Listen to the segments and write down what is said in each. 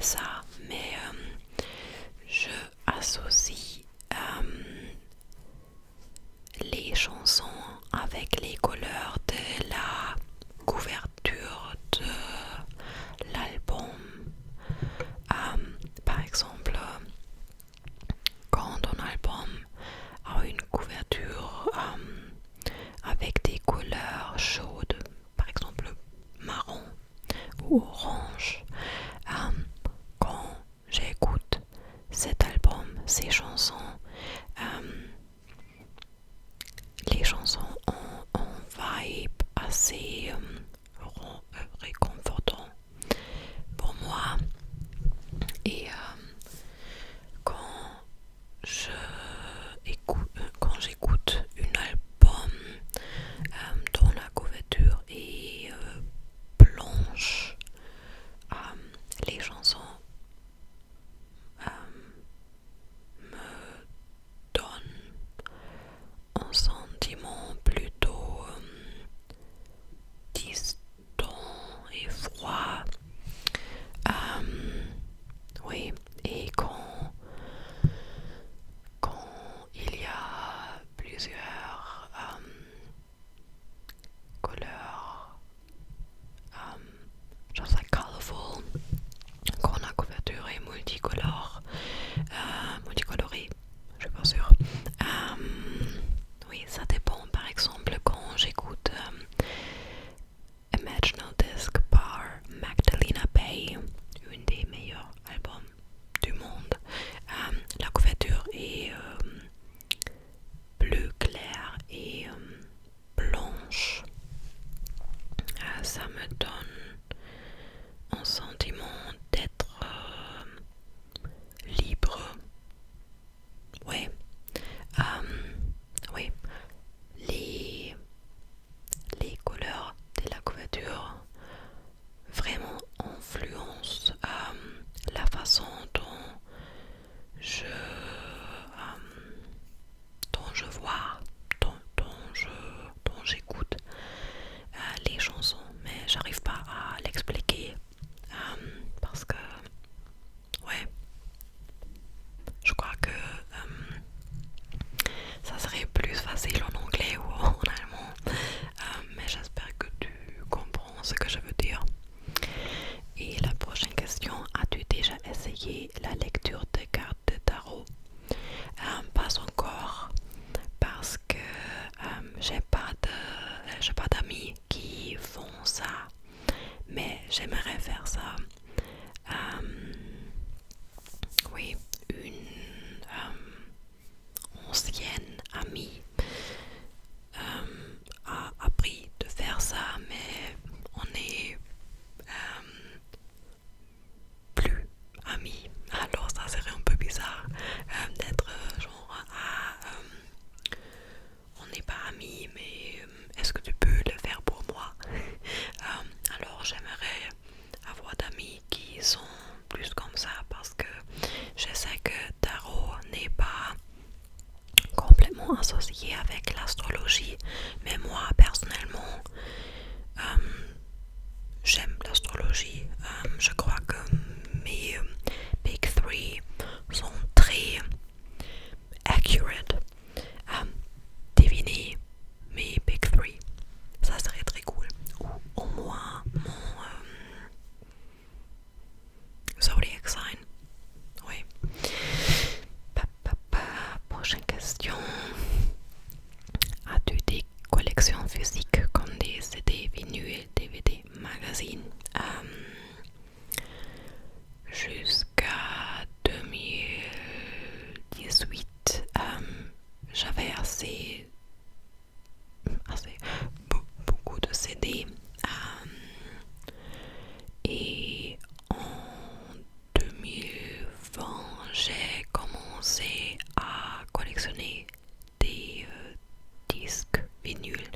ça, mais je associe les chansons avec les couleurs de la couverture de l'album. Par exemple, quand un album a une couverture avec des couleurs chaudes, par exemple marron ou orange, quand j'écoute cet album, ces chansons, les chansons ont un vibe assez réconfortant pour moi. Et quand quand j'écoute un album dont la couverture est blanche, les chansons me donnent un sentiment plutôt distant et froid. Oui, et quand il y a plusieurs couleurs, just like colorful, quand la couverture est multicolorée, je suis pas sûre. Oui, ça dépend. Par exemple, quand j'écoute Imaginal Disc par Magdalena Bay, une des meilleurs albums du monde, la couverture est bleu clair et blanche. Ça me donne un sentiment d'être libre. Ouais. Oui. Les couleurs de la couverture vraiment influencent la façon je, dont je vois, dont j'écoute les chansons, mais j'arrive pas à l'expliquer parce que, ouais, je crois que ça serait plus facile en anglais ou en allemand, mais j'espère que tu comprends ce que je veux dire. Et la prochaine question, as-tu déjà essayé la lecture des cartes de tarot? Pas encore, parce que j'ai pas d'amis qui font ça, mais j'aimerais faire ça. Oui, une ancienne amie a appris de faire ça, mais on est plus amis. Alors ça serait un peu bizarre d'être genre on n'est pas amis, mais est-ce que tu peux le faire pour moi? Alors j'aimerais avoir d'amis qui sont plus comme ça, parce que je sais que tarot n'est pas complètement associé avec l'astrologie, mais moi personnellement j'aime l'astrologie. Je crois que mes Big Three sont très accurate. Deviner mes Big Three, ça serait très cool. Ou au moins mon zodiac sign. Oui. Prochaine question. As-tu des collections physiques comme des CD, vinyles, DVD, magazines? Jusqu'à 2018, j'avais beaucoup de CD. Et en 2020, j'ai commencé à collectionner des disques vinyles.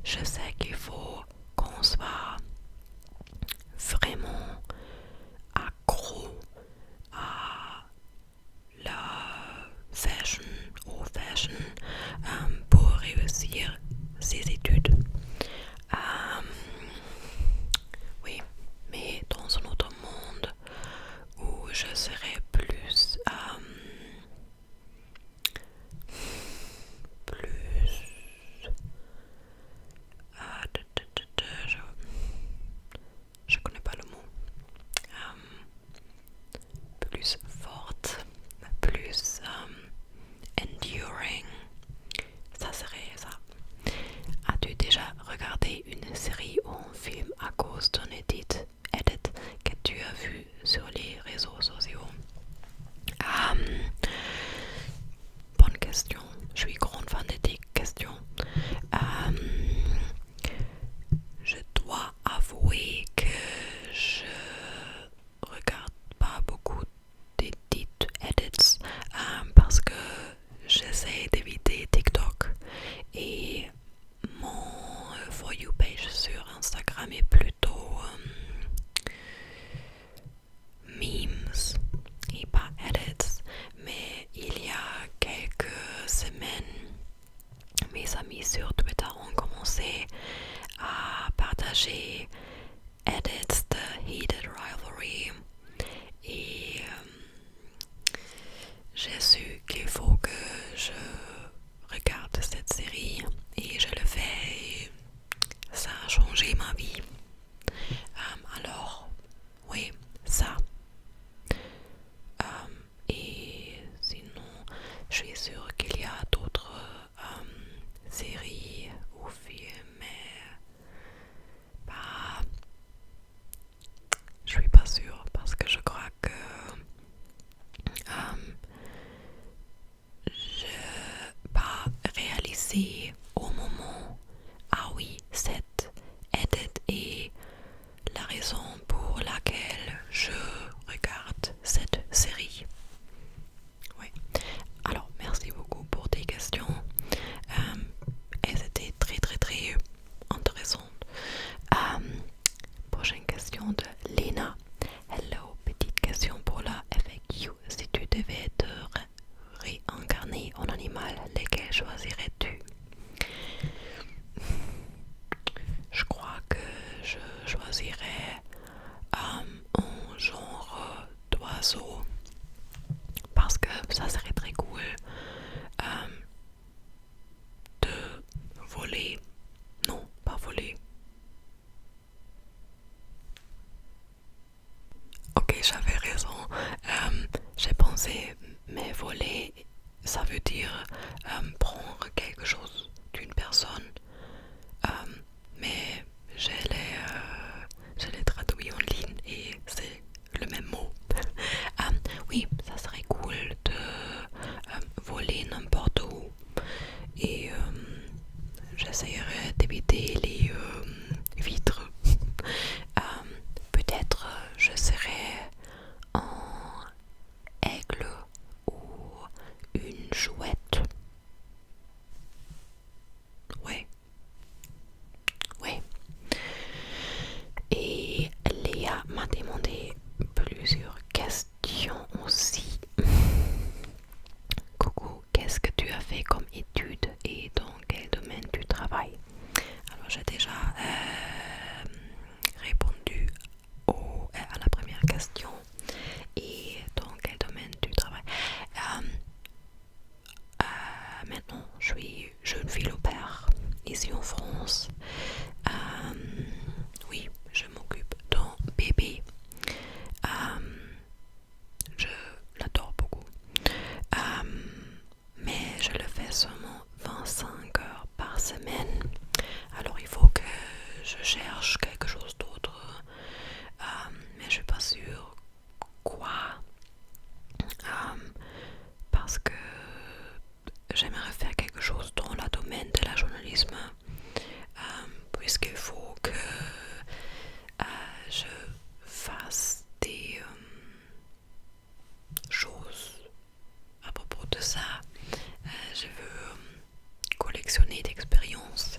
je sais qu'il faut qu'on soit vraiment accro à la fashion ou fashion pour réussir ses études. Oui, mais dans un autre monde où je serais plus je connais pas le mot, plus forte, plus enduring, ça serait ça. As-tu déjà regardé une série ou un film à cause d'un edit que tu as vu sur les réseaux sociaux? Bonne question. Je suis grande fan de tes questions. Je dois avouer que je regarde pas beaucoup d'edits parce que j'essaie d'éviter TikTok et mon For You page sur Instagram est plutôt memes et pas edits. Mais il y a quelques semaines, mes amis sur Twitter ont commencé à partager edits de Heated Rivalry et j'ai su qu'il faut que je regarde cette série et je le fais et ça a changé ma vie. Alors oui, ça. Et sinon, je suis sûre qu'il y a d'autres séries ou films, mais je suis pas sûre parce que je crois que je pas réalisé au moment. Ah oui, cette edit est la raison pour laquelle je regarde cette série. Oui. Alors, merci beaucoup pour tes questions. Elles étaient très très très intéressantes. Prochaine question de Lena. Hello, petite question pour la FAQ. Si tu devais te réincarner en animal, lequel choisirais-tu? Je crois que je choisirais un genre d'oiseau parce que ça serait très cool de voler. Non, pas voler. Ok, j'avais raison. J'ai pensé, mais voler, ça veut dire prendre quelque chose d'une personne. Mais je l'ai traduit en ligne et c'est le même mot. Oui, ça serait cool de voler n'importe où. Et j'essayerai d'éviter les vitres. Peut-être je serai un aigle ou une chouette. Ouais, ouais. Et Léa m'a demandé plusieurs questions aussi. Coucou, qu'est-ce que tu as fait comme étude et dans quel domaine tu travailles? Alors j'ai déjà répondu à la première question. Et dans quel domaine tu travailles? Maintenant, je suis jeune fille au père ici en France. Oui, je m'occupe d'un bébé. Je l'adore beaucoup. Mais je le fais seulement 25 heures par semaine. Alors il faut que je cherche quelque chose d'autre. Mais je suis pas sûre quoi. Parce que j'aimerais faire quelque chose dans le domaine de la journalisme. Puisqu'il faut que je fasse des choses à propos de ça. Je veux collectionner d'expériences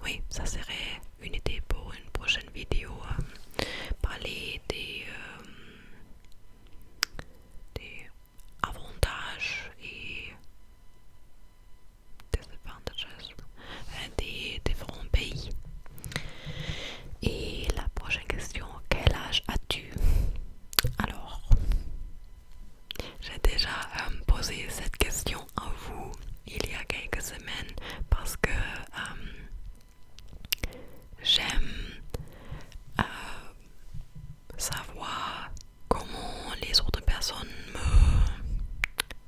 oui, ça serait une idée pour une prochaine vidéo. Parler des avantages et disadvantages des différents pays. Et la prochaine question, quel âge as-tu? Alors, j'ai déjà posé cette question à vous il y a quelques semaines parce que j'aime savoir comment les autres personnes me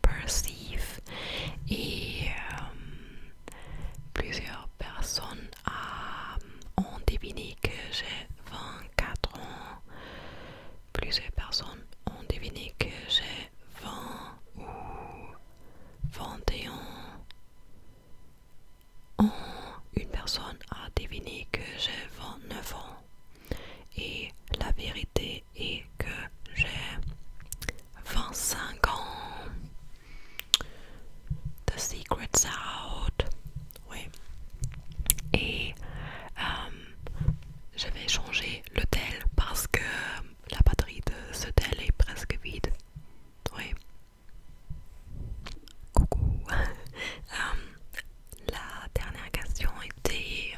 perceivent et plusieurs personnes ont deviné que j'ai 24 ans. Plusieurs personnes ont deviné que j'ai 20 ou 21 ans. Une personne a deviné que j'ai 29 ans. Et la vérité est que j'ai 25 ans. The secret's out. Oui. Et je vais changer le tel parce que la batterie de ce tel est presque vide. Oui. Coucou. La dernière question était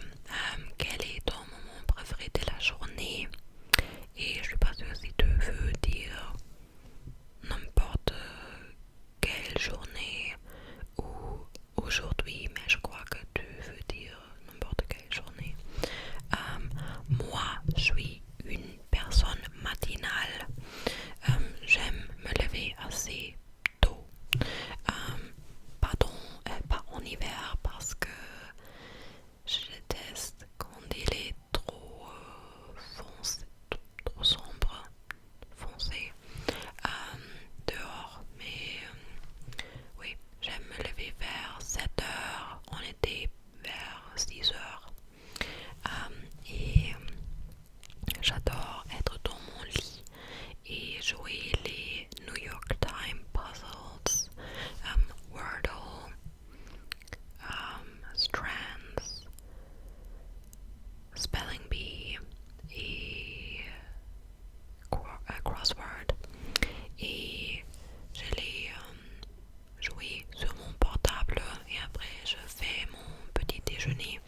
quel est ton moment préféré de la journée? Et je suis pas sûre si tu veux dire n'importe quelle journée ou aujourd'hui, mais je crois que tu veux dire n'importe quelle journée. Moi, je suis une personne matinale. J'aime me lever assez tôt. Pas en hiver parce que je déteste quand il est trop foncé, trop sombre, foncé dehors. Mais oui, j'aime me lever vers 7 heures, en été vers 6 heures. Et j'adore être dans mon lit et jouer les New York Times puzzles, Wordle, Strands, Spelling Bee et Crossword. Et je les jouer sur mon portable et après je fais mon petit déjeuner